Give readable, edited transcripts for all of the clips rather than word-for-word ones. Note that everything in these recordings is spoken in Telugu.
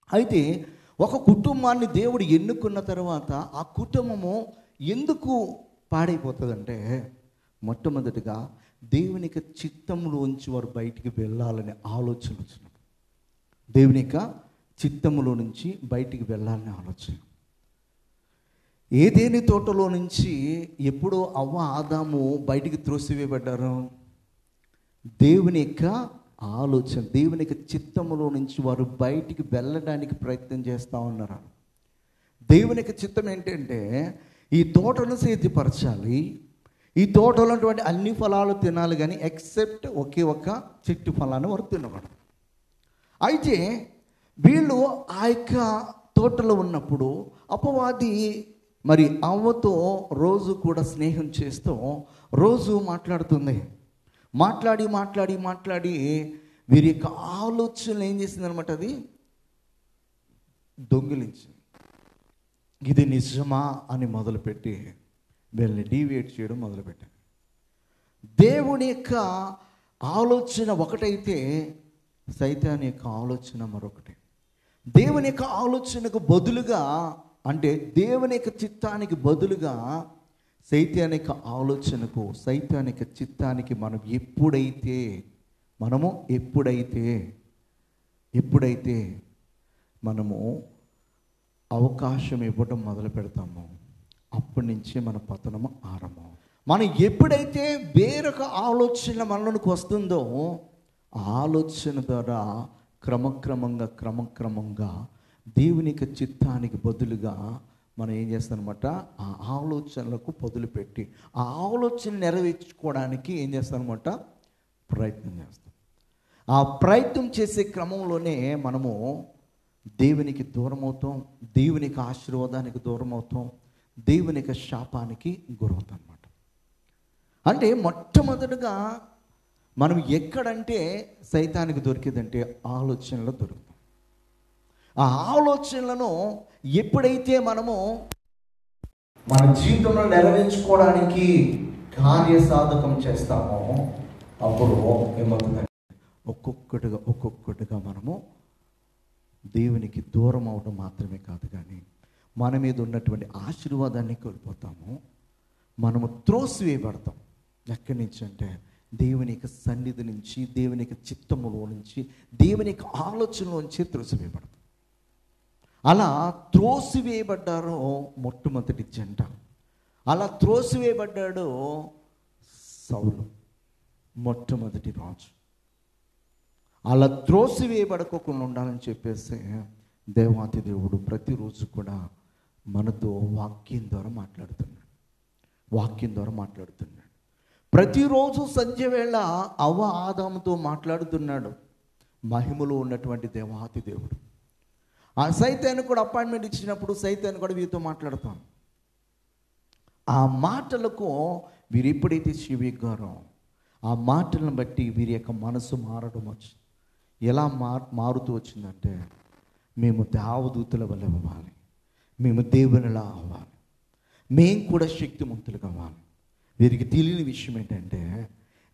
అయితే ఒక కుటుంబాన్ని దేవుడు ఎన్నుకున్న తర్వాత ఆ కుటుంబము ఎందుకు పాడైపోతుందంటే, మొట్టమొదటిగా దేవుని యొక్క చిత్తంలోంచి వారు బయటికి వెళ్ళాలనే ఆలోచన వచ్చినప్పుడు, దేవుని యొక్క చిత్తములో నుంచి బయటికి వెళ్ళాలనే ఆలోచన. ఏదేని తోటలో నుంచి ఎప్పుడో అవ్వ ఆదాము బయటికి త్రోసివేయబడ్డారు? దేవుని యొక్క ఆలోచన, దేవుని యొక్క చిత్తములో నుంచి వారు బయటికి వెళ్ళడానికి ప్రయత్నం చేస్తూ ఉన్నారు. దేవుని యొక్క చిత్తం ఏంటంటే, ఈ తోటను సేద్యపరచాలి, ఈ తోటలో ఉన్నటువంటి అన్ని ఫలాలు తినాలి, కానీ ఎక్సెప్ట్ ఒకే ఒక్క చెట్టు ఫలాన్ని వారు తినకూడదు. అయితే వీళ్ళు ఆ యొక్క తోటలో ఉన్నప్పుడు అపవాది మరి అవ్వతో రోజు కూడా స్నేహం చేస్తూ రోజు మాట్లాడుతుంది. మాట్లాడి వీరి యొక్క ఆలోచనలు ఏం చేసింది అనమాట, అది దొంగిలించింది. ఇది నిజమా అని మొదలుపెట్టి వీళ్ళని డీవియేట్ చేయడం మొదలుపెట్టారు. దేవుని యొక్క ఆలోచన ఒకటైతే సైతాన్ యొక్క ఆలోచన మరొకటి. దేవుని యొక్క ఆలోచనకు బదులుగా, అంటే దేవుని యొక్క చిత్తానికి బదులుగా సైతాన్ యొక్క ఆలోచనకు, సైతాన్ యొక్క చిత్తానికి మనం ఎప్పుడైతే మనము అవకాశం ఇవ్వడం మొదలు పెడతామో అప్పటి నుంచే మన పతనము ఆరంభం. మనం ఎప్పుడైతే వేరొక ఆలోచన మనలోనికి వస్తుందో ఆ ఆలోచన ద్వారా క్రమక్రమంగా దేవుని యొక్క చిత్తానికి బదులుగా మనం ఏం చేస్తామన్నమాట, ఆ ఆలోచనలకు వదిలిపెట్టి ఆ ఆలోచన నెరవేర్చుకోవడానికి ఏం చేస్తామన్నమాట, ప్రయత్నం చేస్తాం. ఆ ప్రయత్నం చేసే క్రమంలోనే మనము దేవునికి దూరం అవుతాం, దేవుని యొక్క ఆశీర్వాదానికి దూరం అవుతాం, దేవుని యొక్క శాపానికి గురవుతాం అన్నమాట. అంటే మొట్టమొదటిగా మనం ఎక్కడంటే సైతానికి దొరికేదంటే ఆలోచనలో దొరుకుతాం. ఆ ఆలోచనలను ఎప్పుడైతే మనము మన జీవితంలో నెరవేర్చుకోవడానికి కార్యసాధకం చేస్తామో అప్పుడు ఏమవుతుందంటే ఒక్కొక్కటిగా మనము దేవునికి దూరం అవడం మాత్రమే కాదు, కానీ మన మీద ఉన్నటువంటి ఆశీర్వాదాన్ని కోల్పోతాము. మనము త్రోసివేయబడతాం. ఎక్కడి నుంచి అంటే దేవుని యొక్క సన్నిధి నుంచి, దేవుని యొక్క చిత్తములో నుంచి, దేవుని యొక్క ఆలోచనలోంచి త్రోసివేయబడతాం. అలా త్రోసివేయబడ్డారో మొట్టమొదటి జంట. అలా త్రోసివేయబడ్డాడు సౌలు, మొట్టమొదటి రాజు. అలా త్రోసివేయబడకోకుండా ఉండాలని చెప్పేసి దేవాతి దేవుడు ప్రతిరోజు కూడా మనతో వాక్యం ద్వారా మాట్లాడుతున్నాడు. ప్రతిరోజు సంధ్య వేళ అవ్వ ఆదాముతో మాట్లాడుతున్నాడు మహిమలో ఉన్నటువంటి దేవాతి దేవుడు. ఆ సైతాను కూడా అపాయింట్మెంట్ ఇచ్చినప్పుడు సైతాను కూడా వీరితో మాట్లాడతాం. ఆ మాటలకు వీరు ఎప్పుడైతే చెవిగారో ఆ మాటలను బట్టి వీరి యొక్క మనసు మారడం వచ్చింది. ఎలా మారుతూ వచ్చిందంటే, మేము దేవదూతల వల్ల అవ్వాలి, మేము దేవునిలా అవ్వాలి, మేము కూడా శక్తిమంతులు కావాలి. వీరికి తెలియని విషయం ఏంటంటే,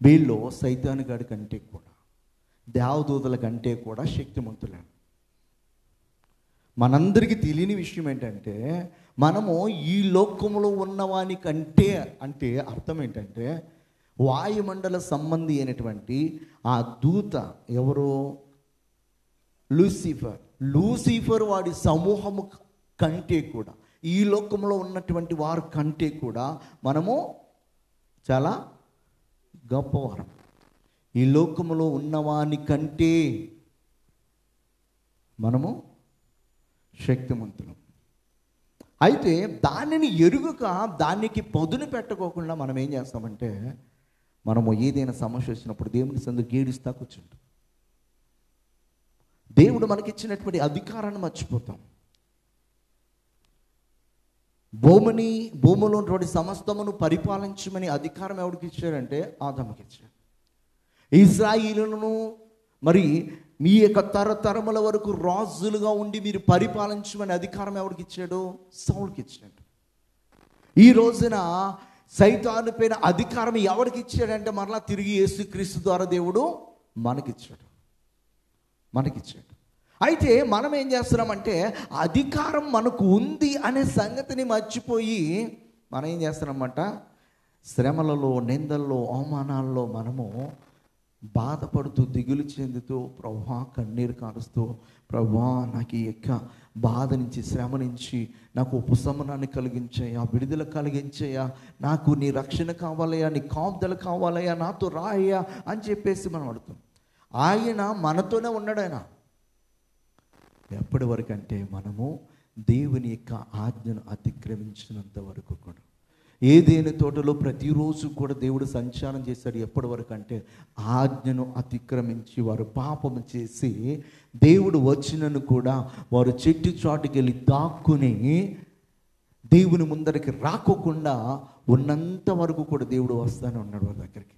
వీళ్ళు సైతాను గాడి కంటే కూడా, దేవదూతల కంటే కూడా శక్తిమంతులే. మనందరికీ తెలియని విషయం ఏంటంటే, మనము ఈ లోకంలో ఉన్నవాని కంటే, అంటే అర్థం ఏంటంటే, వాయుమండల సంబంధి అయినటువంటి ఆ దూత ఎవరో లూసిఫర్ వాడి సమూహము కంటే కూడా, ఈ లోకంలో ఉన్నటువంటి వారి కంటే కూడా మనము చాలా గొప్పవారం. ఈ లోకంలో ఉన్నవాని కంటే మనము శక్తిమంతులం. అయితే దానిని ఎరుగక, దానికి పొదును పెట్టకోకుండా మనం ఏం చేస్తామంటే, మనము ఏదైనా సమస్య వచ్చినప్పుడు దేవుని సందు గేడిస్తా కూర్చుంటాం. దేవుడు మనకిచ్చినటువంటి అధికారాన్ని మర్చిపోతాం. భూమిలో ఉన్నటువంటి సమస్తమును పరిపాలించమని అధికారం ఎవరికి ఇచ్చాడంటే ఆదాముకి ఇచ్చాడు. ఇశ్రాయేలును మరి మీ యొక్క తరతరముల వరకు రాజులుగా ఉండి మీరు పరిపాలించమని అధికారం ఎవరికి ఇచ్చాడు? సౌలుకి ఇచ్చాడు. ఈ రోజున సైతాను పైన అధికారం ఎవరికి ఇచ్చాడంటే మరలా తిరిగి యేసుక్రీస్తు ద్వారా దేవుడు మనకిచ్చాడు. అయితే మనం ఏం చేస్తున్నామంటే అధికారం మనకు ఉంది అనే సంగతిని మర్చిపోయి మనం ఏం చేస్తున్నామంట, శ్రమలలో, నిందల్లో, అవమానాల్లో మనము బాధపడుతూ, దిగులు చెందుతూ, ప్రభువా కన్నీరు కారుస్తూ, ప్రభువా నాకు ఈ యొక్క బాధ నుంచి, శ్రమ నుంచి నాకు ఉపశమనాన్ని కలిగించయ్యా, విడుదల కలిగించయ్యా, నాకు నీ రక్షణ కావాలయ్యా, నీ కాపుదల కావాలయ్యా, నాతో రాయ్యా అని చెప్పేసి మనం అడుగుతాం. ఆయన మనతోనే ఉన్నాడు. ఆయన ఎప్పటి వరకు అంటే మనము దేవుని యొక్క ఆజ్ఞను అతిక్రమించినంత వరకు కూడా. ఏదేని తోటలో ప్రతిరోజు కూడా దేవుడు సంచారం చేశాడు. ఎప్పటి వరకు అంటే ఆజ్ఞను అతిక్రమించి వారు పాపము చేసి దేవుడు వచ్చినను కూడా వారు చెట్టు చాటుకి వెళ్ళి దాక్కుని దేవుని ముందరికి రాకోకుండా ఉన్నంత వరకు కూడా దేవుడు వస్తానే ఉన్నాడు వారి దగ్గరికి.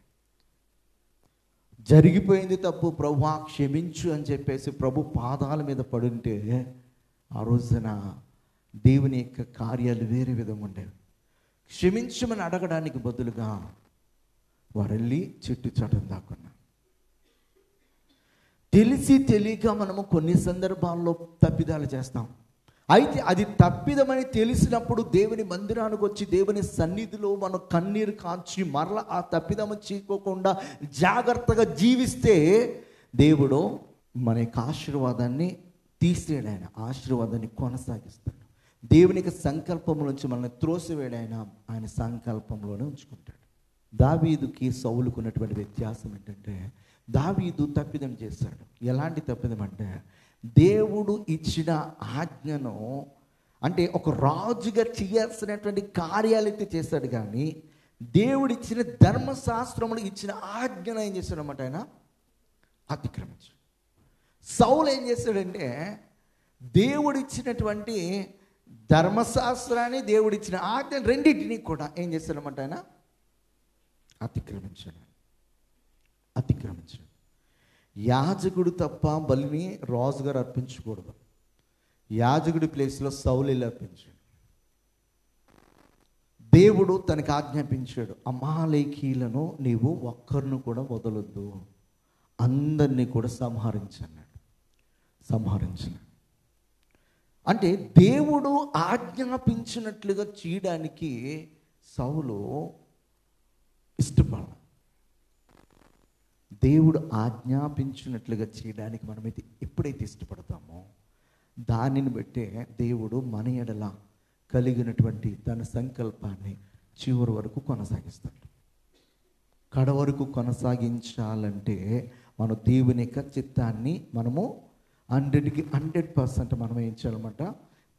జరిగిపోయింది తప్పు, ప్రభువా క్షమించు అని చెప్పేసి ప్రభు పాదాల మీద పడుంటే ఆ రోజున దేవుని యొక్క కార్యాలు వేరే విధంగా ఉండేవి. క్షమించమని అడగడానికి బదులుగా వారు వెళ్ళి చెట్టు చాటును దాక్కున్నారు. తెలిసి తెలియక మనము కొన్ని సందర్భాల్లో తప్పిదాలు చేస్తాం. అయితే అది తప్పిదమని తెలిసినప్పుడు దేవుని మందిరానికి వచ్చి దేవుని సన్నిధిలో మనం కన్నీరు కాల్చి మరలా ఆ తప్పిదము చేయకోకుండా జాగ్రత్తగా జీవిస్తే దేవుడు మన యొక్క ఆశీర్వాదాన్ని తీసేయడు, ఆయన ఆశీర్వాదాన్ని కొనసాగిస్తాడు. దేవునికి సంకల్పం నుంచి మనల్ని త్రోసివేయడు, ఆయన సంకల్పంలోనే ఉంచుకుంటాడు. దావీదుకి సౌలుకు ఉన్నటువంటి వ్యత్యాసం ఏంటంటే, దావీదు తప్పిదం చేశాడు. ఎలాంటి తప్పిదం అంటే, దేవుడు ఇచ్చిన ఆజ్ఞను, అంటే ఒక రాజుగా చేయాల్సినటువంటి కార్యాలైతే చేశాడు, కానీ దేవుడు ఇచ్చిన ధర్మశాస్త్రములు ఇచ్చిన ఆజ్ఞను ఏం చేశాడన్నమాట, ఆయన అతిక్రమించాడు. సౌలు ఏం చేశాడంటే, దేవుడు ఇచ్చినటువంటి ధర్మశాస్త్రాన్ని, దేవుడిచ్చిన ఆజ్ఞ రెండింటినీ కూడా ఏం చేశాడన్నమాట, ఆయన అతిక్రమించాడు. యాజకుడు తప్ప బలిని రాజుగారు అర్పించకూడదు. యాజకుడి ప్లేస్లో సౌలు వెళ్ళి అర్పించాడు. దేవుడు తనకు ఆజ్ఞాపించాడు, అమాలేకీలను నీవు ఒక్కరిని కూడా వదలొద్దు, అందరినీ కూడా సంహరించన్నాడు. అంటే దేవుడు ఆజ్ఞాపించినట్లుగా చేయడానికి సౌలు ఇష్టపడ. దేవుడు ఆజ్ఞాపించినట్లుగా చేయడానికి మనమైతే ఎప్పుడైతే ఇష్టపడతామో దానిని బట్టే దేవుడు మన ఎడల కలిగినటువంటి తన సంకల్పాన్ని చివరి వరకు కొనసాగిస్తాడు. కడ వరకు కొనసాగించాలంటే మనం దేవుని యొక్క చిత్తాన్ని మనము 100% మనం ఏం చేయాలన్నమాట,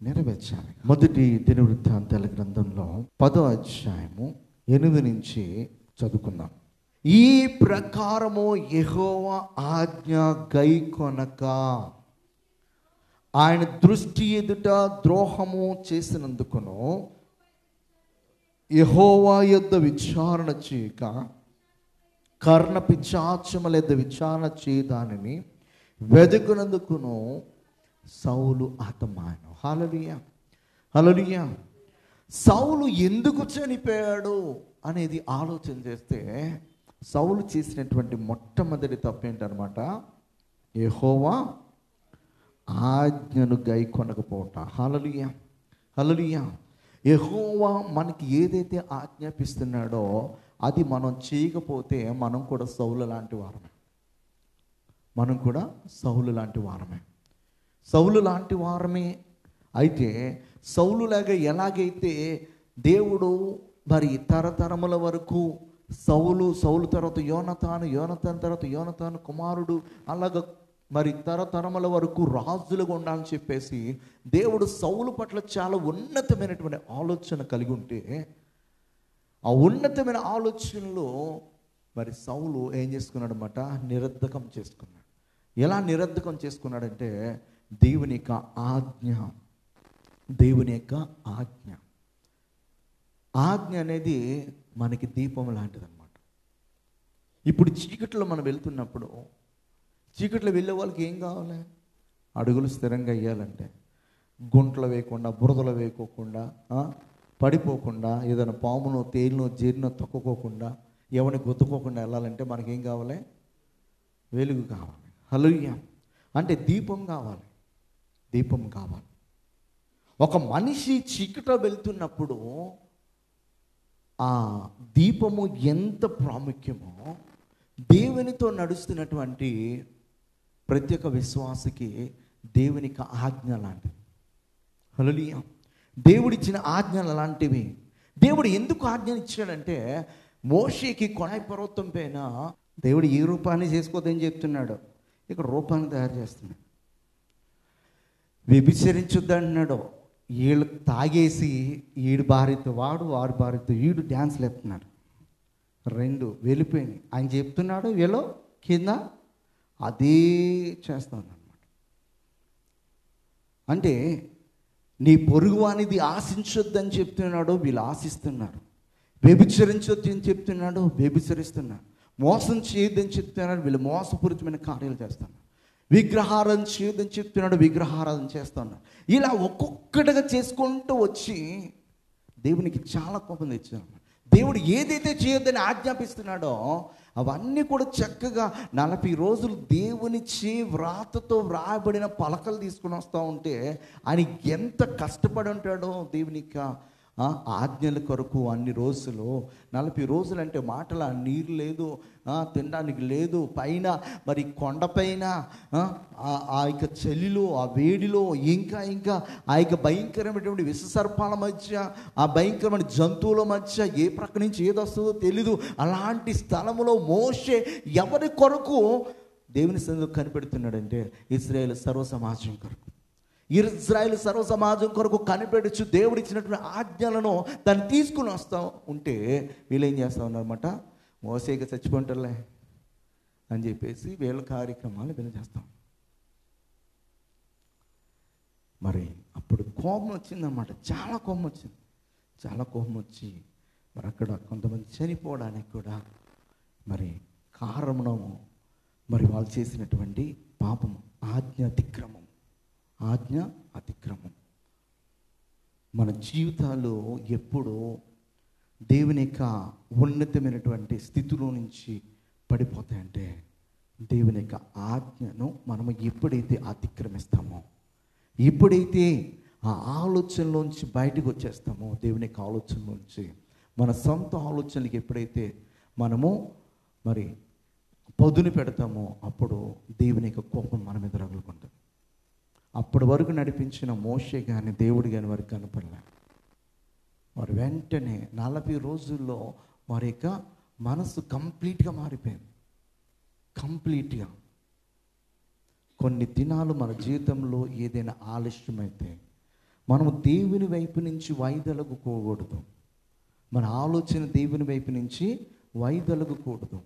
నెరవేర్చాలి. మొదటి దినవృత్తాంతాల గ్రంథంలో 10వ అధ్యాయము 8 నుంచి చదువుకుందాం. ఈ ప్రకారము యెహోవా ఆజ్ఞ గైకొనక ఆయన దృష్టి ఎదుట ద్రోహము చేసినందుకును యెహోవా యొద్ద విచారణ చేయక కర్ణపిశాచముల యొద్ద విచారణ చేయదానిని వెదకునందుకును సౌలు హతమాయెను. హల్లెలూయా, హల్లెలూయా. సౌలు ఎందుకు చనిపోయాడు అనేది ఆలోచన చేస్తే సౌలు చేసినటువంటి మొట్టమొదటి తప్పు ఏంటనమాట, యెహోవా ఆజ్ఞను గైకొనకపోవట. హల్లెలూయా, హల్లెలూయా. యెహోవా మనకి ఏదైతే ఆజ్ఞాపిస్తున్నాడో అది మనం చేయకపోతే మనం కూడా సౌలు లాంటి వారమే. సౌలు లాంటి వారమే. అయితే సౌలులాగా ఎలాగైతే దేవుడు మరి తరతరముల వరకు సౌలు తర్వాత యోనతాను తర్వాత యోనతాను కుమారుడు, అలాగ మరి తరతరముల వరకు రాజులుగా ఉండాలని చెప్పేసి దేవుడు సౌలు పట్ల చాలా ఉన్నతమైనటువంటి ఆలోచన కలిగి ఉంటే, ఆ ఉన్నతమైన ఆలోచనలో మరి సౌలు ఏం చేసుకున్నాడు అన్నమాట, నిరర్ధకం చేసుకున్నాడు. ఎలా నిరర్ధకం చేసుకున్నాడంటే దేవుని యొక్క ఆజ్ఞ అనేది మనకి దీపం లాంటిది అన్నమాట. ఇప్పుడు చీకట్లో మనం వెళ్తున్నప్పుడు, చీకట్లో వెళ్ళే వాళ్ళకి ఏం కావాలి, అడుగులు స్థిరంగా వేయాలంటే గుంటలు వేయకుండా, బురదలు వేయకోకుండా, పడిపోకుండా, ఏదైనా పామునో తేలినో జీర్నో తొక్కుకోకుండా, ఎవరిని గుద్దుకోకుండా వెళ్ళాలంటే మనకేం కావాలి, వెలుగు కావాలి. హల్లెలూయా. అంటే దీపం కావాలి. దీపం కావాలి. ఒక మనిషి చీకట్లో వెళ్తున్నప్పుడు ఆ దీపము ఎంత ప్రాముఖ్యమో దేవునితో నడుస్తున్నటువంటి ప్రతి ఒక్క విశ్వాసికి దేవునికి ఆజ్ఞ లాంటిది. హల్లెలూయా. దేవుడిచ్చిన ఆజ్ఞలు అలాంటివి. దేవుడు ఎందుకు ఆజ్ఞలు ఇచ్చాడంటే, మోషేకి కొనాయి పర్వతం పైన దేవుడు ఈ రూపాన్ని చేసుకోదని చెప్తున్నాడు, ఇక్కడ రూపాన్ని తయారు చేస్తున్నాడు. వ్యభిచరించొద్దు అంటున్నాడు. వీళ్ళు తాగేసి ఈడు భార్యతో వాడి భార్యతో వీడు డ్యాన్స్లు ఎత్తున్నాడు. రెండు వెళ్ళిపోయినాయి. ఆయన చెప్తున్నాడు, వీళ్ళు కింద అదే చేస్తాను అన్నమాట. అంటే నీ పొరుగు అనేది ఆశించొద్దని చెప్తున్నాడు, వీళ్ళు ఆశిస్తున్నారు. వ్యభిచరించొద్దు అని చెప్తున్నాడు, వ్యభిచరిస్తున్నారు. మోసం చేయొద్దని చెప్తున్నాడు, వీళ్ళు మోసపూరితమైన కార్యాలు చేస్తున్నారు. విగ్రహారాధన చేయొద్దని చెప్తున్నాడు, విగ్రహారాధన చేస్తున్నారు. ఇలా ఒక్కొక్కటిగా చేసుకుంటూ వచ్చి దేవునికి చాలా కోపం తెచ్చారు. దేవుడు ఏదైతే చేయొద్దని ఆజ్ఞాపిస్తున్నాడో అవన్నీ కూడా చక్కగా 40 రోజులు దేవునిచ్చి వ్రాతతో వ్రాయబడిన పలకలు తీసుకుని వస్తూ ఉంటే ఆయన ఎంత కష్టపడి ఉంటాడో దేవునికి ఆజ్ఞల కొరకు. అన్ని రోజులు 40 రోజులు అంటే మాటల నీరు లేదు, తినడానికి లేదు. పైన మరి కొండపైన ఆ యొక్క చలిలో, ఆ వేడిలో, ఇంకా ఆ యొక్క భయంకరమైనటువంటి విషసర్పాల మధ్య, ఆ భయంకరమైన జంతువుల మధ్య ఏ ప్రక్క నుంచి ఏది వస్తుందో తెలీదు. అలాంటి స్థలములో మోషే ఎవరి కొరకు దేవుని సన్నిధిలో కనిపెడుతున్నాడంటే ఇశ్రాయేలు సర్వ సమాజం కొరకు. ఇశ్రాయేలు సర్వ సమాజం కొరకు కనిపెడుచు దేవుడు ఇచ్చినటువంటి ఆజ్ఞలను దాన్ని తీసుకుని వస్తూ ఉంటే వీళ్ళు ఏం చేస్తూ ఉన్నారన్నమాట, మోసేగా చచ్చిపోంటారులే అని చెప్పేసి వీళ్ళ కార్యక్రమాలు వీళ్ళు చేస్తాం. మరి అప్పుడు కోపం వచ్చిందన్నమాట, చాలా కోపం వచ్చింది. చాలా కోపం వచ్చి మరి అక్కడ కొంతమంది చనిపోవడానికి కూడా మరి కారణము మరి వాళ్ళు చేసినటువంటి పాపము, ఆజ్ఞ అతిక్రమం. మన జీవితాలు ఎప్పుడు దేవుని యొక్క ఉన్నతమైనటువంటి స్థితిలో నుంచి పడిపోతాయంటే దేవుని యొక్క ఆజ్ఞను మనము ఎప్పుడైతే అతిక్రమిస్తామో, ఎప్పుడైతే ఆ ఆలోచనలోంచి బయటకు వచ్చేస్తామో, దేవుని యొక్క ఆలోచనలోంచి మన సొంత ఆలోచనలకి ఎప్పుడైతే మనము మరి పదును పెడతామో అప్పుడు దేవుని యొక్క కోపం మన మీద రగులుకుంటుంది. అప్పటి వరకు నడిపించిన మోషే కానీ దేవుడు కానీ వారికి కనపడలే. వారు వెంటనే 40 రోజుల్లో వారి యొక్క మనసు కంప్లీట్గా మారిపోయింది. కంప్లీట్గా. కొన్ని దినాలు మన జీవితంలో ఏదైనా ఆలస్యమైతే మనము దేవుని వైపు నుంచి వైదొలగకూడదు. మన ఆలోచన దేవుని వైపు నుంచి వైదొలగకూడదు.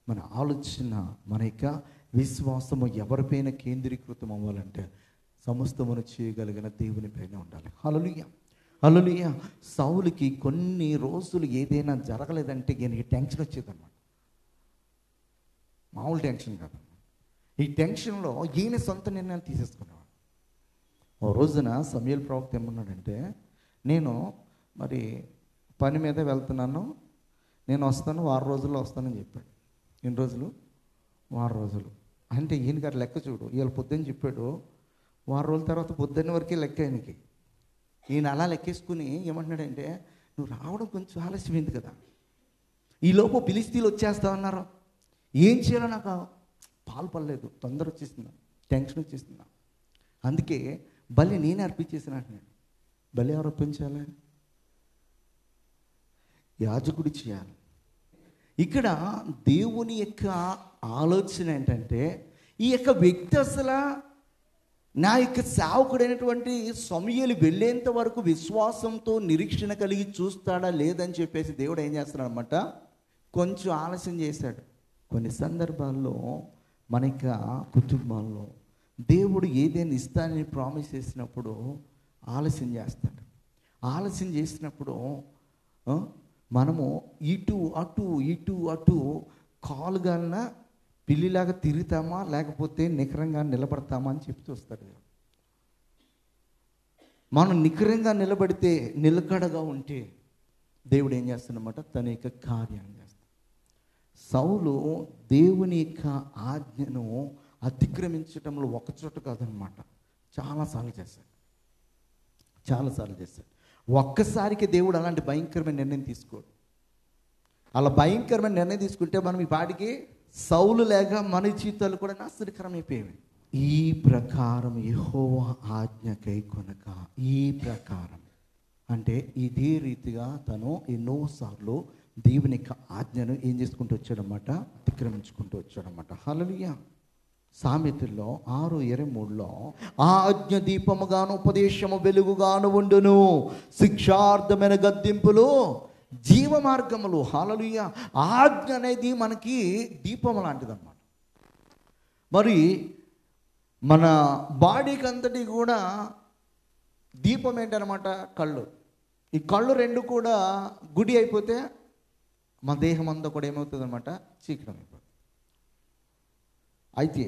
మన ఆలోచన, మన యొక్క విశ్వాసము ఎవరిపైన కేంద్రీకృతం అవ్వాలంటే సమస్తమును చేయగలిగిన దేవుని పైన ఉండాలి. హల్లెలూయా. సౌలుకి కొన్ని రోజులు ఏదైనా జరగలేదంటే ఈయనకి టెన్షన్ వచ్చేదన్నమాట. మామూలు టెన్షన్ కాదు. ఈ టెన్షన్లో ఈయన సొంత నిర్ణయాలు తీసేసుకునేవాడు. ఓ రోజున సమూయేలు ప్రవక్త ఏమన్నాడంటే, నేను మరి పని మీద వెళ్తున్నాను, నేను వస్తాను, 6 రోజుల్లో వస్తానని చెప్పాడు. ఎన్ని రోజులు? 6 రోజులు. అంటే ఈయన గారు లెక్క చూడు, ఇవాళ పొద్దున్న చెప్పాడు, 6 రోజుల తర్వాత పొద్దున్న వరకే లెక్క ఆయనకి. ఈయన అలా లెక్కేసుకుని ఏమంటున్నాడంటే, నువ్వు రావడం కొంచెం ఆలస్యమైంది కదా, ఈలోపు ఫిలిష్తీయులు వచ్చేస్తా ఉన్నారు, ఏం చేయాలో నాకు పాల్పడలేదు, తొందర వచ్చేసిందా, టెన్షన్ వచ్చేసిందా, అందుకే బలి నేనే అర్పించేసిన అంటున్నాడు. బలి ఎవరు అర్పించాలి? యాజకుడు చేయాలి. ఇక్కడ దేవుని యొక్క ఆలోచన ఏంటంటే, ఈ యొక్క వ్యక్తి అసలు నా యొక్క సేవకుడైనటువంటి సమూయేలు వెళ్ళేంత వరకు విశ్వాసంతో నిరీక్షణ కలిగి చూస్తాడా లేదని చెప్పేసి దేవుడు ఏం చేస్తున్నాడు అన్నమాట, కొంచెం ఆలస్యం చేశాడు. కొన్ని సందర్భాల్లో మన యొక్క కుటుంబాల్లో దేవుడు ఏదైనా ఇస్తానని ప్రామిస్ చేసినప్పుడు ఆలస్యం చేస్తాడు. ఆలస్యం చేసినప్పుడు మనము ఇటు అటు కాలుగాన పిల్లిలాగా తిరుగుతామా లేకపోతే నికరంగా నిలబడతామా అని చెప్తూ వస్తాడు. మనం నికరంగా నిలబడితే, నిలకడగా ఉంటే దేవుడు ఏం చేస్తాడన్నమాట, తన యొక్క కార్యాన్ని చేస్తాడు. సౌలు దేవుని యొక్క ఆజ్ఞను అతిక్రమించడంలో ఒకచోట కాదనమాట, చాలాసార్లు చేశాడు. ఒక్కసారికి దేవుడు అలాంటి భయంకరమైన నిర్ణయం తీసుకోడు. అలా భయంకరమైన నిర్ణయం తీసుకుంటే మనం ఈ పాటికి సౌలు లేక మన జీవితాలు కూడా నాశనకరమైపోయేవి. ఈ ప్రకారం యెహోవా ఆజ్ఞ కైకొనక, ఈ ప్రకారం అంటే ఇదే రీతిగా తను ఎన్నోసార్లు దేవుని యొక్క ఆజ్ఞను ఏం చేసుకుంటూ వచ్చాడనమాట, అతిక్రమించుకుంటూ వచ్చాడనమాట. హల్లెలూయా. సామెతల్లో 6:23లో ఆజ్ఞ దీపముగాను ఉపదేశము వెలుగుగాను ఉండును, శిక్షార్థమైన గద్దింపులు జీవ మార్గములు. హల్లెలూయా. ఆజ్ఞ అనేది మనకి దీపం లాంటిదన్నమాట. మరి మన బాడీకి అంతటి కూడా దీపం ఏంటనమాట, కళ్ళు. ఈ కళ్ళు రెండు కూడా గుడి అయిపోతే మన దేహం అంతా కూడా ఏమవుతుంది అనమాట, చీకటి అయిపోతుంది. అయితే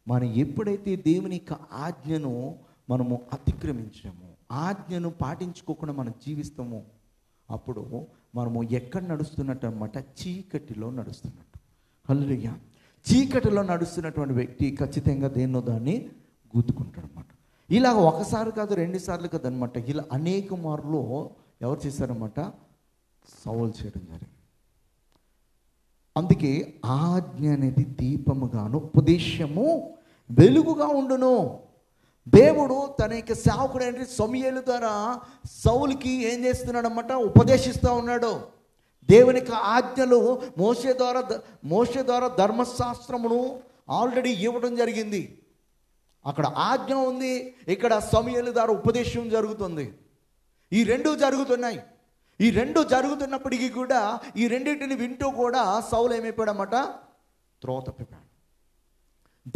మనం ఎప్పుడైతే దేవుని యొక్క ఆజ్ఞను మనము అతిక్రమించామో, ఆజ్ఞను పాటించుకోకుండా మనం జీవిస్తామో, అప్పుడు మనము ఎక్కడ నడుస్తున్నట్టు అనమాట, చీకటిలో నడుస్తున్నట్టు. హల్లెలూయా. చీకటిలో నడుస్తున్నటువంటి వ్యక్తి ఖచ్చితంగా దేన్నో దాన్ని గుద్దుకుంటాడు అనమాట. ఇలా ఒకసారి కాదు, 2 సార్లు కాదు అనమాట, ఇలా అనేక మార్లు ఎవరు చేశారన్నమాట, సౌలు చేయడం జరిగింది. అందుకే ఆజ్ఞ అనేది దీపముగాను ఉపదేశము వెలుగుగా ఉండును. దేవుడు తన యొక్క సేవకుడు అంటే సమూయేలు ద్వారా సౌలుకి ఏం చేస్తున్నాడు అన్నమాట, ఉపదేశిస్తూ ఉన్నాడు. దేవుని యొక్క ఆజ్ఞలు మోషే ద్వారా ధర్మశాస్త్రమును ఆల్రెడీ ఇవ్వడం జరిగింది. అక్కడ ఆజ్ఞ ఉంది, ఇక్కడ సమూయేలు ద్వారా ఉపదేశం జరుగుతుంది. ఈ రెండు జరుగుతున్నాయి. ఈ రెండు జరుగుతున్నప్పటికీ కూడా ఈ రెండింటిని వింటూ కూడా సౌలు ఏమైపోయాడన్నమాట, త్రోవ తప్పిపోయాడు.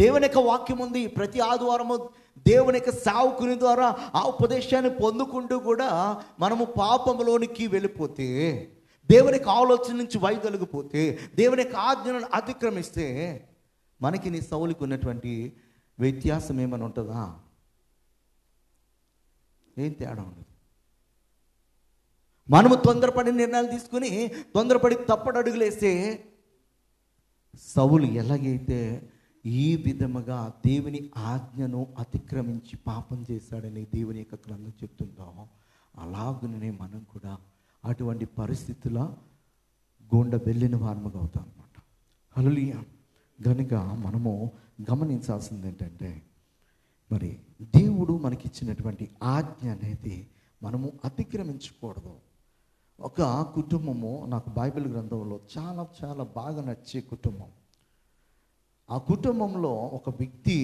దేవుని యొక్క వాక్యం ఉంది. ప్రతి ఆదివారము దేవుని యొక్క సేవకుని ద్వారా ఆ ఉపదేశాన్ని పొందుకుంటూ కూడా మనము పాపంలోనికి వెళ్ళిపోతే, దేవుని యొక్క ఆలోచన నుంచి వైదొలిగిపోతే, దేవుని యొక్క ఆజ్ఞలను అతిక్రమిస్తే మనకి నీ సౌలుకి ఉన్నటువంటి వ్యత్యాసం ఏమైనా ఉంటుందా? ఏం తేడా ఉండదు. మనము తొందరపడి నిర్ణయాలు తీసుకుని తొందరపడి తప్పడు అడుగులేస్తే, సౌలు ఎలాగైతే ఈ విధముగా దేవుని ఆజ్ఞను అతిక్రమించి పాపం చేశాడని దేవుని యొక్క గ్రంథం చెప్తుందో, అలాగనే మనం కూడా అటువంటి పరిస్థితుల గుండా వెళ్ళిన వారముగా అవుతాం అన్నమాట. హల్లెలూయా. కనుక మనము గమనించాల్సింది ఏంటంటే, మరి దేవుడు మనకిచ్చినటువంటి ఆజ్ఞ అనేది మనము అతిక్రమించకూడదు. ఒక కుటుంబము, నాకు బైబిల్ గ్రంథంలో చాలా చాలా బాగా నచ్చే కుటుంబం. ఆ కుటుంబంలో ఒక వ్యక్తి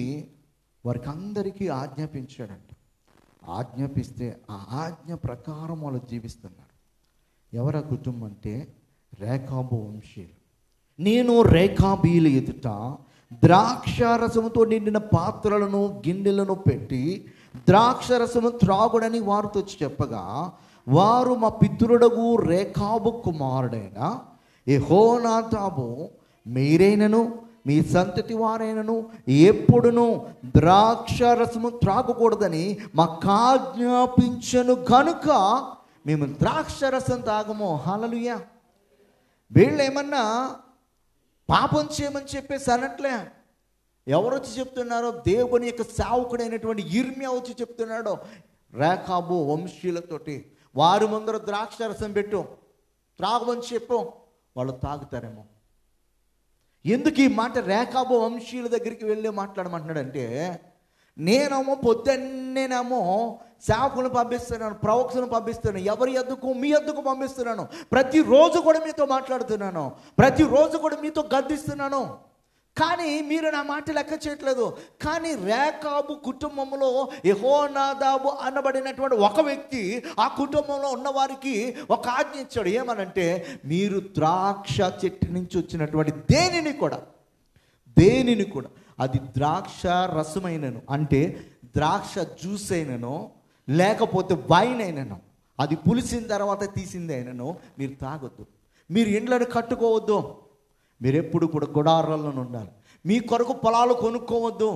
వారికి అందరికీ ఆజ్ఞాపించాడంట. ఆజ్ఞాపిస్తే ఆ ఆజ్ఞ ప్రకారం వాళ్ళు జీవిస్తున్నారు. ఎవరు ఆ కుటుంబం అంటే, రేఖాబు వంశీయులు. నేను రేఖాబీల ఎదుట ద్రాక్షారసముతో నిండిన పాత్రలను గిన్నెలను పెట్టి ద్రాక్షరసము త్రాగుడని వారితో చెప్పగా, వారు మా పితరుడగు రేఖాబు కుమారుడైన యెహోనాదాబు మీరైనను మీ సంతతి వారైనను ఎప్పుడును ద్రాక్షరసము త్రాగకూడదని మాకు ఆజ్ఞాపించను కనుక మేము ద్రాక్షరసం తాగము. హల్లెలూయా. వీళ్ళు ఏమన్నా పాపం చేయమని చెప్పేసి అనట్లే. ఎవరు వచ్చి చెప్తున్నారో, దేవుని యొక్క సేవకుడైనటువంటి యిర్మీయా వచ్చి చెప్తున్నాడు రేఖాబు వంశీయులతోటి, వారి ముందర ద్రాక్షరసం పెట్టు, త్రాగమని చెప్పు, వాళ్ళు తాగుతారేమో. ఎందుకు ఈ మాట రేఖాబు వంశీయుల దగ్గరికి వెళ్ళి మాట్లాడమంటున్నాడంటే, నేనేమో పొద్దున్నేనేమో సేవకులను పంపిస్తున్నాను, ప్రవక్తలను పంపిస్తున్నాను, ఎవరి యొద్దకు, మీ యొద్దకు పంపిస్తున్నాను. ప్రతిరోజు కూడా మీతో మాట్లాడుతున్నాను, ప్రతిరోజు కూడా మీతో గద్దిస్తున్నాను, కానీ మీరు నా మాట లెక్క చేయట్లేదు. కానీ రేఖాబు కుటుంబంలో యెహోనాదాబు అనబడినటువంటి ఒక వ్యక్తి ఆ కుటుంబంలో ఉన్నవారికి ఒక ఆజ్ఞ ఇచ్చాడు. ఏమనంటే, మీరు ద్రాక్ష చెట్టు నుంచి వచ్చినటువంటి దేనిని కూడా అది ద్రాక్ష రసమైనను, అంటే ద్రాక్ష జ్యూస్ అయినను, లేకపోతే వైన్ అయినను, అది పులిసిన తర్వాత తీసింది అయినను మీరు తాగొద్దు. మీరు ఇండ్లను కట్టుకోవద్దు. మీరు ఎప్పుడు కూడా గుడారాల్లో ఉండాలి. మీ కొరకు పొలాలు కొనుక్కోవద్దు.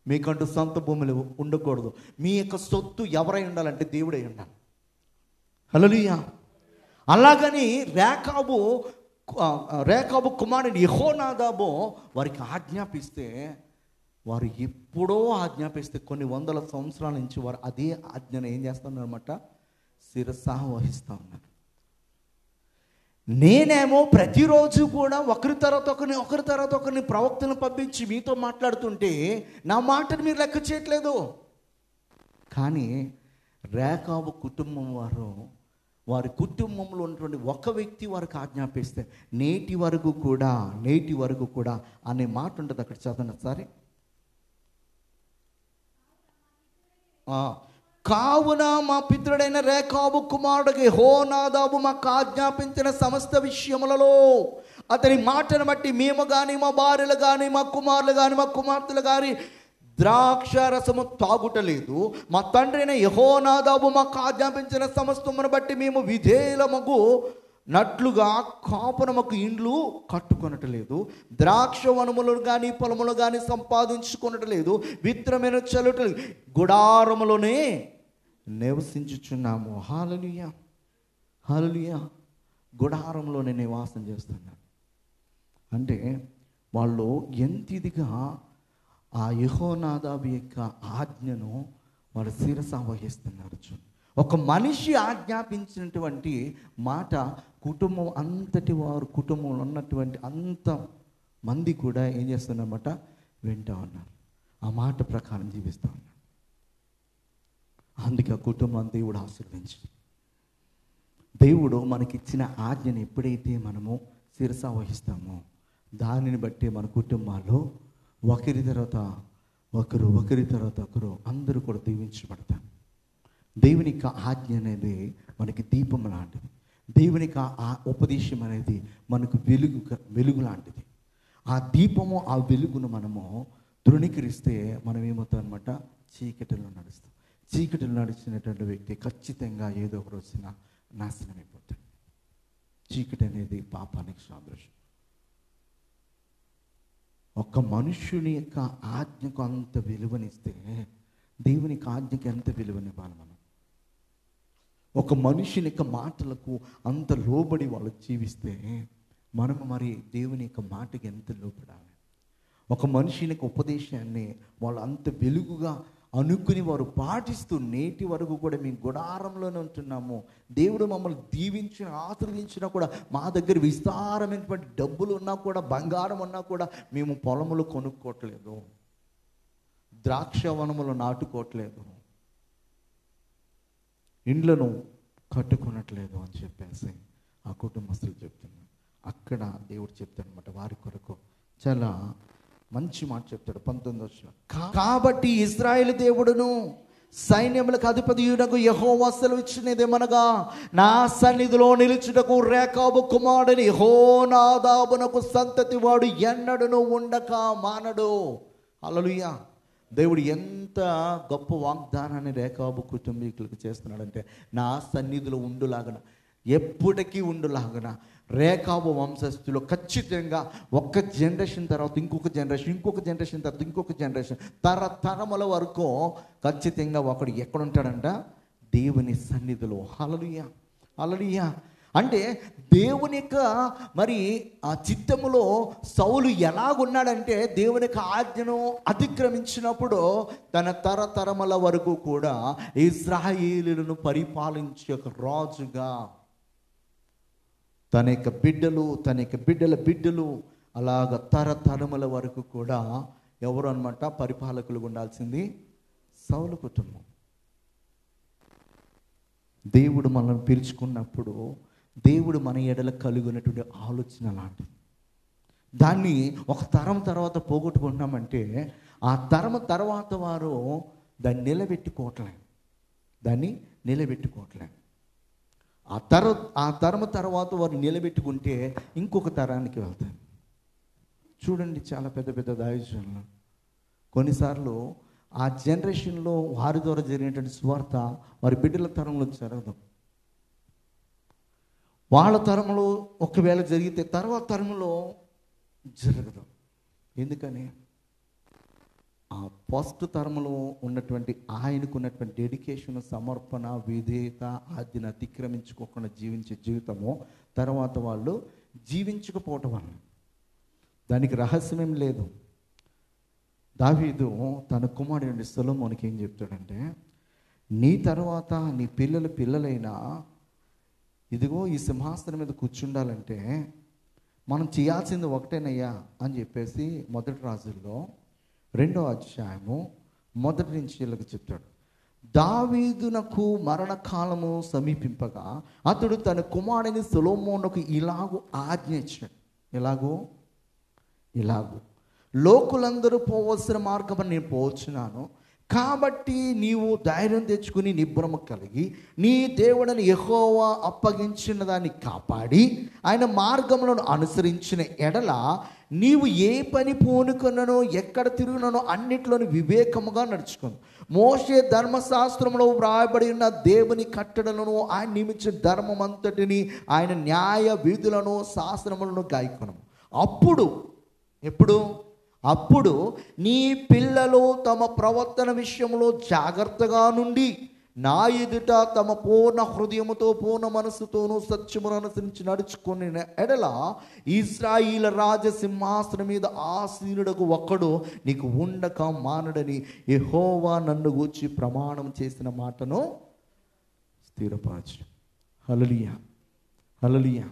మీకంటూ సొంత భూములు ఉండకూడదు. మీ యొక్క సొత్తు ఎవరై ఉండాలంటే దేవుడై ఉండాలి. హల్లెలూయా. అలాగని రేఖాబు కుమారుడు యెహోనాదాబు వారికి ఆజ్ఞాపిస్తే వారు ఎప్పుడో ఆజ్ఞాపిస్తే కొన్ని వందల సంవత్సరాల నుంచి వారు అదే ఆజ్ఞను ఏం చేస్తున్నారన్నమాట, శిరసా వహిస్తూ ఉన్నారు. నేనేమో ప్రతిరోజు కూడా ఒకరి తర్వాత ఒకరిని ప్రవక్తను పంపించి మీతో మాట్లాడుతుంటే నా మాటను మీరు లెక్క చేయట్లేదు. కానీ రేకాబు కుటుంబం వారి కుటుంబంలో ఉన్నటువంటి ఒక వ్యక్తి వారికి ఆజ్ఞాపిస్తే నేటి వరకు కూడా అనే మాట ఉంటుంది. అక్కడ చదవండి సరే. కావున మా పితృడైన రేకాబు కుమారుడు యెహోనాదాబు మాకు ఆజ్ఞాపించిన సమస్త విషయములలో అతని మాటను బట్టి మేము కానీ, మా భార్యలు కానీ, మా కుమారులు కానీ, మా కుమార్తెలు కానీ ద్రాక్ష రసము తాగుటలేదు. మా తండ్రి అయిన యెహోనాదాబు మాకు ఆజ్ఞాపించిన సమస్తమును బట్టి మేము విధేయులమగు నట్లుగా కాపునమకు ఇండ్లు కట్టుకొనటలేదు. ద్రాక్ష వనములు కానీ పొలములు కానీ సంపాదించుకొనటలేదు. విత్తనమైన చల్లుటలు గుడారములోనే నివసించుచున్నాము. హల్లెలూయా, హల్లెలూయా. గుడారంలోనే నివాసం చేస్తున్నాను అంటే వాళ్ళు ఎంత ఇదిగా ఆ యెహోనాదాబు యొక్క ఆజ్ఞను వాళ్ళు శిరసా వహిస్తున్నారు. ఒక మనిషి ఆజ్ఞాపించినటువంటి మాట కుటుంబం అంతటి వారు, కుటుంబంలో ఉన్నటువంటి అంత మంది కూడా ఏం చేస్తున్నారన్నమాట, వింటూ ఉన్నారు. ఆ మాట ప్రకారం జీవిస్తూ ఉన్నారు. అందుకే ఆ కుటుంబం దేవుడు ఆశీర్వదించి, దేవుడు మనకిచ్చిన ఆజ్ఞను ఎప్పుడైతే మనము శిరసా వహిస్తామో దానిని బట్టి మన కుటుంబాల్లో ఒకరి తర్వాత ఒకరు అందరూ కూడా దీవించబడతారు. దేవుని యొక్క ఆజ్ఞ అనేది మనకి దీపం లాంటిది. దేవుని యొక్క ఆ ఉపదేశం అనేది మనకు వెలుగు లాంటిది. ఆ దీపము, ఆ వెలుగును మనము తృణీకరిస్తే మనం ఏమవుతాం అనమాట, చీకటిలో నడుస్తాం. చీకటిలో నడిచినటువంటి వ్యక్తి ఖచ్చితంగా ఏదో ఒక రోజున నాశనం అయిపోతాడు. చీకటి అనేది పాపానికి సాదృశ్యం. ఒక మనుష్యుని యొక్క ఆజ్ఞకు అంత విలువనిస్తే దేవునికి ఆజ్ఞకి ఎంత విలువనివ్వాలి మనం? ఒక మనుషుని యొక్క మాటలకు అంత లోబడి వాళ్ళు జీవిస్తే మనము మరి దేవుని యొక్క మాటకి ఎంత లోబడాలి? ఒక మనుషుని యొక్క ఉపదేశాన్ని వాళ్ళు అంత వెలుగుగా అనుకుని వారు పాటిస్తూ నేటి వరకు కూడా మేము గుడారంలోనే ఉంటున్నాము, దేవుడు మమ్మల్ని దీవించిన ఆశీర్వదించినా కూడా మా దగ్గర విస్తారమైనటువంటి డబ్బులు ఉన్నా కూడా, బంగారం ఉన్నా కూడా మేము పొలములు కొనుక్కోవట్లేదు, ద్రాక్ష వనములు నాటుకోవట్లేదు, ఇండ్లను కట్టుకునట్లేదు అని చెప్పేసి ఆ కుటుంబస్తులు చెప్తున్నారు. అక్కడ దేవుడు చెప్తాడు అనమాట వారి కొరకు చాలా మంచి మాట చెప్తాడు. 19వ వచనం, కాబట్టి ఇశ్రాయేలు దేవుడును సైన్యములకు అధిపతియునకు యెహోవా సెలవిచ్చినదేమనగా నా సన్నిధిలో నిలుచుటకు రేకాబు కుమారుడైన యెహోనాదాబునకు సంతతి వాడు ఎన్నడను ఉండక మానడు. హల్లెలూయా. దేవుడు ఎంత గొప్ప వాగ్దానాన్ని రేకాబు కుటుంబీకులకు చేస్తున్నాడంటే, నా సన్నిధిలో ఉండులాగన, ఎప్పటికీ ఉండులాగన రేకాబు వంశస్థులు ఖచ్చితంగా ఒక్క జనరేషన్ తర్వాత ఇంకొక జనరేషన్ తర్వాత ఇంకొక జనరేషన్, తరతరముల వరకు ఖచ్చితంగా ఒకడు ఎక్కడుంటాడంట, దేవుని సన్నిధిలో. హల్లెలూయా, హల్లెలూయా. అంటే దేవుని యొక్క మరి ఆ చిత్తములో సౌలు ఎలాగున్నాడంటే, దేవుని యొక్క ఆజ్ఞను అతిక్రమించినప్పుడు తన తరతరముల వరకు కూడా ఇశ్రాయేలులను పరిపాలించే ఒక రాజుగా తన యొక్క బిడ్డల బిడ్డలు అలాగ తరతరముల వరకు కూడా ఎవరు అనమాట పరిపాలకులు ఉండాల్సింది సౌలు కుటుంబం. దేవుడు మనల్ని పిలుచుకున్నప్పుడు దేవుడు మన ఎడల కలిగినటువంటి ఆలోచన లాంటిది. దాన్ని ఒక తరం తర్వాత పోగొట్టుకుంటున్నామంటే ఆ తరం తర్వాత వారు దాన్ని నిలబెట్టుకోవట్లే. ఆ తరం తర్వాత వారు నిలబెట్టుకుంటే ఇంకొక తరానికి వెళ్తారు. చూడండి, చాలా పెద్ద పెద్ద దైవజనులు కొన్నిసార్లు ఆ జనరేషన్లో వారి ద్వారా జరిగినటువంటి స్వార్థ వారి బిడ్డల తరంలో జరగదు. వాళ్ళ తరంలో ఒకవేళ జరిగితే తర్వాత తరంలో జరగదు. ఎందుకని? ఆ ఫస్ట్ తరంలో ఉన్నటువంటి ఆయనకు ఉన్నటువంటి డెడికేషన్, సమర్పణ, విధేయత, ఆజ్ఞను అతిక్రమించుకోకుండా జీవించే జీవితము తర్వాత వాళ్ళు జీవించకపోవటం వల్ల. దానికి రహస్యమేం లేదు. దావీదు తన కుమారుడు సొలొమోనుకి ఏం చెప్తాడంటే, నీ తర్వాత నీ పిల్లలైనా ఇదిగో ఈ సింహాసనం మీద కూర్చుండాలంటే మనం చేయాల్సింది ఒకటేనయ్యా అని చెప్పేసి మొదటి రాజుల్లో 2వ అధ్యాయము మొదటి నుంచి వీళ్ళకి చెప్తాడు. దావీదునకు మరణకాలము సమీపింపగా అతడు తన కుమారుని సొలొమోనుకు ఇలాగూ ఆజ్ఞ ఇచ్చాడు. ఇలాగూ లోకులందరూ పోవలసిన మార్గం నేను పోవచ్చున్నాను, కాబట్టి నీవు ధైర్యం తెచ్చుకుని నిబ్బరము కలిగి నీ దేవుడని యెహోవా అప్పగించిన దాన్ని కాపాడి ఆయన మార్గములను అనుసరించిన ఎడల నీవు ఏ పని పూనుకున్నానో ఎక్కడ తిరుగునానో అన్నిట్లోని వివేకముగా నడుచుకును. మోషే ధర్మశాస్త్రంలో వ్రాయబడి ఉన్న దేవుని కట్టడలను ఆయన నియమించిన ధర్మం అంతటిని ఆయన న్యాయ విధులను శాస్త్రములను గాయకును. అప్పుడు నీ పిల్లలు తమ ప్రవర్తన విషయంలో జాగ్రత్తగా నుండి నా ఎదుట తమ పూర్ణ హృదయముతో పూర్ణ మనస్సుతోనూ సత్యమును అనుసరించి నడుచుకుని ఎడల ఇశ్రాయేలు రాజసింహాసనం మీద ఆసీనుడకు ఒక్కడు నీకు ఉండక మానడని యెహోవా నన్ను గూర్చి ప్రమాణం చేసిన మాటను స్థిరపరచు. హల్లెలూయా, హల్లెలూయా.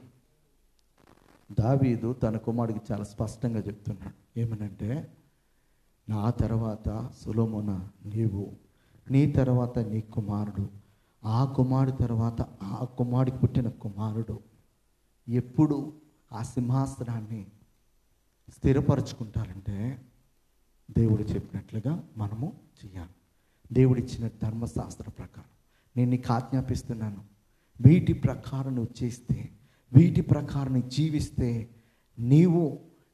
దావీదు తన కుమారుడికి చాలా స్పష్టంగా చెప్తున్నాడు. ఏమనంటే, నా తర్వాత సొలొమోను నీవు, నీ తర్వాత నీ కుమారుడు, ఆ కుమారుడి తర్వాత ఆ కుమారుడికి పుట్టిన కుమారుడు ఎప్పుడు ఆ సింహాసనాన్ని స్థిరపరచుకుంటారంటే దేవుడు చెప్పినట్లుగా మనము చేయాలి. దేవుడిచ్చిన ధర్మశాస్త్ర ప్రకారం నేను నీకు ఆజ్ఞాపిస్తున్నాను, వీటి ప్రకారం నువ్వు చేస్తే, వీటి ప్రకారం జీవిస్తే, నీవు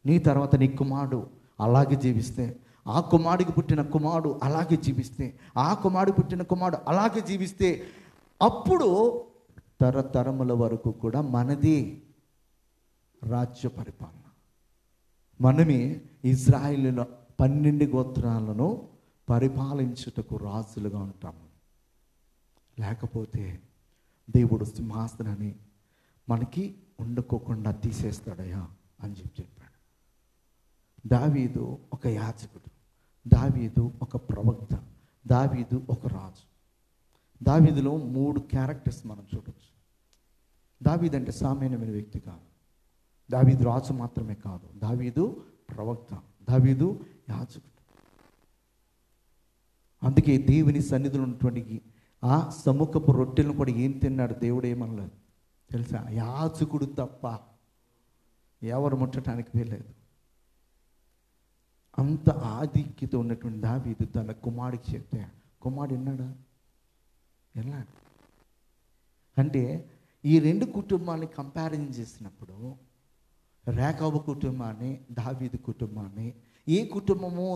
నీ తర్వాత నీ కుమారుడు అలాగే జీవిస్తే, ఆ కుమారుడికి పుట్టిన కుమారుడు అలాగే జీవిస్తే, ఆ కుమారుడికి పుట్టిన కుమారుడు అలాగే జీవిస్తే, అప్పుడు తరతరముల వరకు కూడా మనది రాజ్య పరిపాలన. మనమే ఇశ్రాయేలులో 12 గోత్రాలను పరిపాలించుటకు రాజులుగా ఉంటాము. లేకపోతే దేవుడు సింహాసనాన్ని మనకి ఉండకోకుండా తీసేస్తాడయ్యా అని చెప్పాడు. దావీదు ఒక యాజకుడు, దావీదు ఒక ప్రవక్త, దావీదు ఒక రాజు. దావీదులో 3 క్యారెక్టర్స్ మనం చూడవచ్చు. దావీదు అంటే సామాన్యమైన వ్యక్తి కాదు, దావీదు రాజు మాత్రమే కాదు, దావీదు ప్రవక్త, దావీదు యాజకుడు. అందుకే దేవుని సన్నిధిలో ఉన్నటువంటి ఆ సముఖపు రొట్టెలను కూడా ఏం తిన్నాడు దేవుడు ఏమనలేదు తెలుసా? యాజకుడు తప్ప ఎవరు ముట్టడానికి వెళ్ళలేదు. అంత ఆధిక్యత ఉన్నటువంటి దావీదు తన కుమారుడికి చెప్తే కుమారుడు విన్నాడా? వెళ్ళాడు. అంటే ఈ 2 కుటుంబాన్ని కంపారిజన్ చేసినప్పుడు రేఖాబు కుటుంబాన్ని, దావీదు కుటుంబాన్ని, ఏ కుటుంబము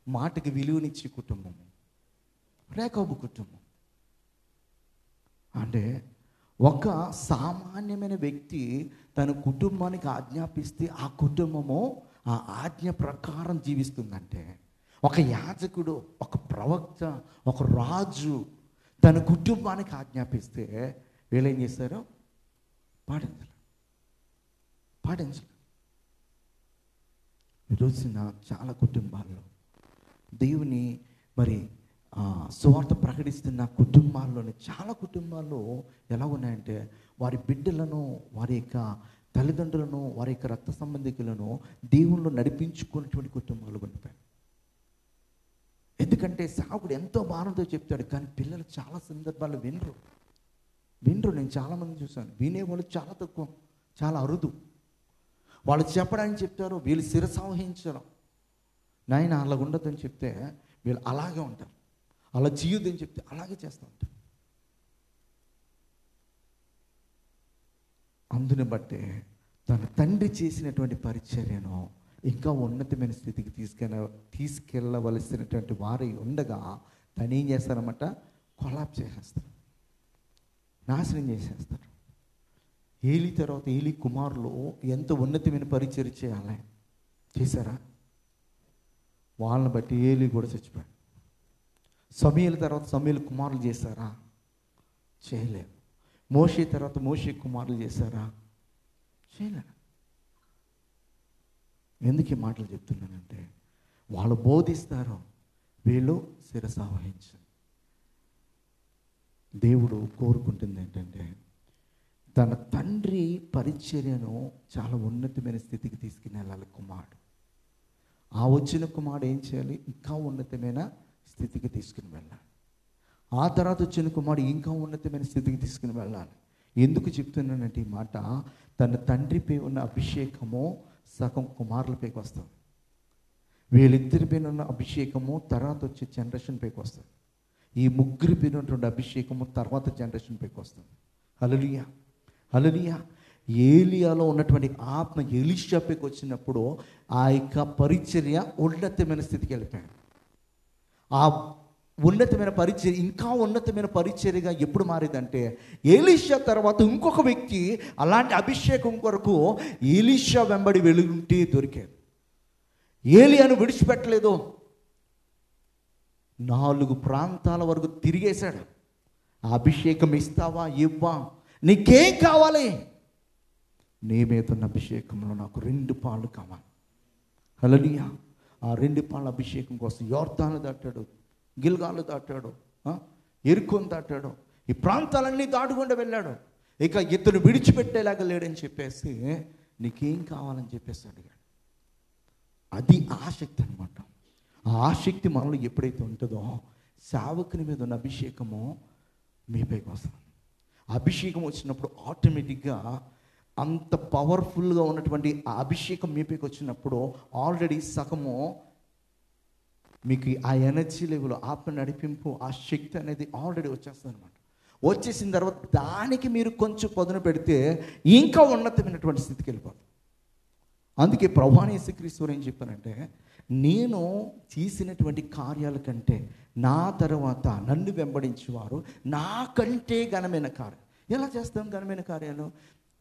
మాటకి విలువనిచ్చే కుటుంబము? రేఖాబు కుటుంబం. అంటే ఒక సామాన్యమైన వ్యక్తి తన కుటుంబానికి ఆజ్ఞాపిస్తే ఆ కుటుంబము ఆ ఆజ్ఞ ప్రకారం జీవిస్తుందంటే, ఒక యాజకుడు, ఒక ప్రవక్త, ఒక రాజు తన కుటుంబానికి ఆజ్ఞాపిస్తే వీళ్ళు ఏం చేశారు? పాటించలేదు. ఈరోజున చాలా కుటుంబాల్లో దేవుని సువార్త ప్రకటిస్తున్న కుటుంబాల్లోని చాలా కుటుంబాల్లో ఎలా ఉన్నాయంటే, వారి బిడ్డలను, వారి యొక్క తల్లిదండ్రులను, వారి యొక్క రక్త సంబంధికులను దేవుళ్ళు నడిపించుకున్నటువంటి కుటుంబాలు ఉండిపోయాయి. ఎందుకంటే సాకుడు ఎంతో భారంతో చెప్తాడు, కానీ పిల్లలు చాలా సందర్భాల్లో వినరు. నేను చాలామంది చూశాను, వినేవాళ్ళు చాలా తక్కువ, చాలా అరుదు. వాళ్ళు చెప్పడానికి చెప్తారు, వీళ్ళు శిరసావహించరు. నాయన అలా ఉండదని చెప్తే వీళ్ళు అలాగే ఉంటారు, అలా చేయొద్దని చెప్తే అలాగే చేస్తూ ఉంటారు. అందుని బట్టే తన తండ్రి చేసినటువంటి పరిచర్యను ఇంకా ఉన్నతమైన స్థితికి తీసుకెళ్ళవలసినటువంటి వారి ఉండగా తను ఏం చేస్తారన్నమాట? కొలాప్స్ చేసేస్తారు, నాశనం చేసేస్తారు. ఏలీ తర్వాత ఏలీ కుమారులు ఎంత ఉన్నతమైన పరిచర్య చేయాలి చేశారా? వాళ్ళని బట్టి ఏలీ కూడా చచ్చిపోయాడు. సమూయేలు తర్వాత సమూయేలు కుమారులు చేశారా? చేయలేదు. మోషే తర్వాత మోషే కుమారులు చేశారా? చేయలేదు. ఎందుకు ఈ మాటలు చెప్తున్నానంటే, వాళ్ళు బోధిస్తారు, వీళ్ళు శిరస వహించాలి. దేవుడు కోరుకుంటుంది ఏంటంటే తన తండ్రి పరిచర్యను చాలా ఉన్నతమైన స్థితికి తీసుకుని వెళ్ళాలి కుమారుడు. ఆ వచ్చిన కుమారుడు ఏం చేయాలి? ఇంకా ఉన్నతమైన స్థితికి తీసుకుని వెళ్ళాలి. ఆ తర్వాత వచ్చిన కుమారుడు ఇంకా ఉన్నతమైన స్థితికి తీసుకుని వెళ్ళాలి. ఎందుకు చెప్తున్నానంటే ఈ మాట, తన తండ్రిపై ఉన్న అభిషేకము సగం కుమారులపైకి వస్తుంది. వీళ్ళిద్దరిపై ఉన్న అభిషేకము తర్వాత వచ్చే జనరేషన్ పైకి వస్తుంది. ఈ ముగ్గురిపై ఉన్నటువంటి అభిషేకము తర్వాత జనరేషన్ పైకి వస్తుంది. హల్లెలూయా, హల్లెలూయా. ఏలియాలో ఉన్నటువంటి ఆత్మ ఎలీషాపైకి వచ్చినప్పుడు ఆ యొక్క పరిచర్య ఉన్నతమైన స్థితికి వెళ్ళిపోయాడు. ఆ ఉన్నతమైన పరిచర్య ఇంకా ఉన్నతమైన పరిచర్యగా ఎప్పుడు మారిందంటే, ఎలీషా తర్వాత ఇంకొక వ్యక్తి అలాంటి అభిషేకం కొరకు ఎలీషా వెంబడి వెలుగుంటే దొరికాడు. ఏలియాను విడిచిపెట్టలేదు. 4 ప్రాంతాల వరకు తిరిగేశాడు. ఆ అభిషేకం ఇస్తావా? ఇవ్వా? నీకేం కావాలి? నీ మీద ఉన్న అభిషేకంలో నాకు 2 పాలు కావాలి. హల్లెలూయా. ఆ 2 పాల అభిషేకం కోసం యోర్దాను దాటాడు, గిల్గాలు దాటాడు, ఎరుకోను దాటాడు, ఈ ప్రాంతాలన్నీ దాటుకుండా వెళ్ళాడు. ఇక ఇతను విడిచిపెట్టేలాగా లేడని చెప్పేసి నీకేం కావాలని చెప్పేసి అడిగాడు. అది ఆసక్తి అనమాట. ఆ ఆసక్తి మనలో ఎప్పుడైతే ఉంటుందో సేవకుని మీద ఉన్న అభిషేకము మీపైకి వస్తుంది. అభిషేకం వచ్చినప్పుడు ఆటోమేటిక్గా అంత పవర్ఫుల్గా ఉన్నటువంటి ఆ అభిషేకం మీపైకి వచ్చినప్పుడు ఆల్రెడీ సగము మీకు ఆ ఎనర్జీ లెవెల్, ఆత్మ నడిపింపు, ఆ శక్తి అనేది ఆల్రెడీ వచ్చేస్తుంది అనమాట. వచ్చేసిన తర్వాత దానికి మీరు కొంచెం పదును పెడితే ఇంకా ఉన్నతమైనటువంటి స్థితికి వెళ్ళిపోతుంది. అందుకే ప్రభువైన యేసుక్రీస్తు ఏం చెప్పానంటే, నేను చేసినటువంటి కార్యాల కంటే నా తర్వాత నన్ను వెంబడించేవారు నాకంటే ఘనమైన కార్యం. ఎలా చేస్తాం ఘనమైన కార్యాలు?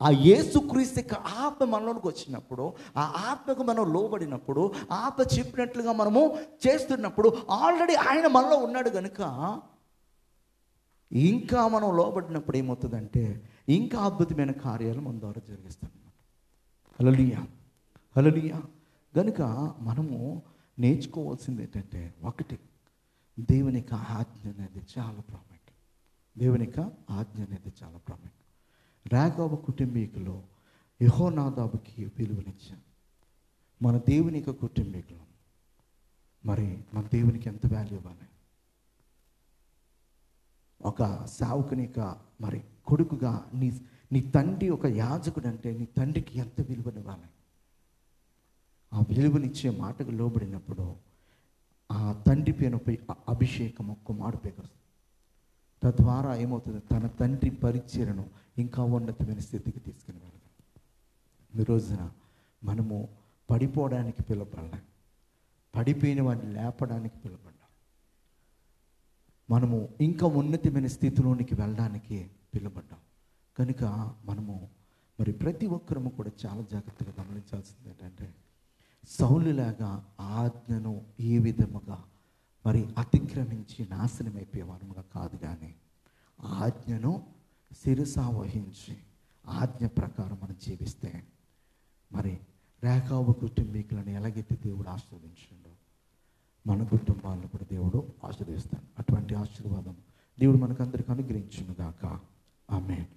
ఆ యేసుక్రీస్తు యొక్క ఆత్మ మనలోకి వచ్చినప్పుడు, ఆ ఆత్మకు మనం లోబడినప్పుడు, ఆత్మ చెప్పినట్లుగా మనము చేస్తున్నప్పుడు ఆల్రెడీ ఆయన మనలో ఉన్నాడు కనుక ఇంకా మనం లోబడినప్పుడు ఏమవుతుందంటే ఇంకా అద్భుతమైన కార్యాలు మన ద్వారా జరిగిస్తాం అన్నమాట. హల్లెలూయా, హల్లెలూయా. కనుక మనము నేర్చుకోవాల్సింది ఏంటంటే, ఒకటి, దేవుని యొక్క ఆజ్ఞ అనేది చాలా ప్రాముఖ్యం. దేవుని యొక్క ఆజ్ఞ అనేది చాలా ప్రాముఖ్యం. రాఘవ కుటుంబీకులు యెహోనాదాబుకి విలువనిచ్చారు. మన దేవుని యొక్క కుటుంబీకులు మరి మన దేవునికి ఎంత వాల్యూ ఇవ్వాలి? ఒక సేవకుని యొక్క మరి కొడుకుగా నీ తండ్రి ఒక యాజకుడు అంటే నీ తండ్రికి ఎంత విలువనివ్వాలి? ఆ విలువనిచ్చే మాటకు లోబడినప్పుడు ఆ తండ్రి పైనపై అభిషేకం కుమారుడిపై వస్తుంది. తద్వారా ఏమవుతుంది? తన తండ్రి పరిచర్యను ఇంకా ఉన్నతమైన స్థితికి తీసుకుని వెళ్ళాలి. ఈ రోజున మనము పడిపోవడానికి పిలువబడలే, పడిపోయిన వాడిని లేపడానికి పిలువబడ్డాం. మనము ఇంకా ఉన్నతమైన స్థితిలోనికి వెళ్ళడానికి పిలువబడ్డాం. కనుక మనము మరి ప్రతి ఒక్కరము కూడా చాలా జాగ్రత్తగా గమనించాల్సింది ఏంటంటే, సౌలులాగా ఆజ్ఞను ఏ విధముగా మరి అతిక్రమించి నాశనం అయిపోయే వారముగా కాదు, కానీ ఆజ్ఞను శిరస వహించి ఆజ్ఞ ప్రకారం మనం జీవిస్తే మరి రేఖాబు కుటుంబీకులను ఎలాగైతే దేవుడు ఆశీర్వదించిండో మన కుటుంబాలను కూడా దేవుడు ఆశీర్వదిస్తాడు. అటువంటి ఆశీర్వాదం దేవుడు మనకందరికీ అనుగ్రహించును గాక. ఆమేన్.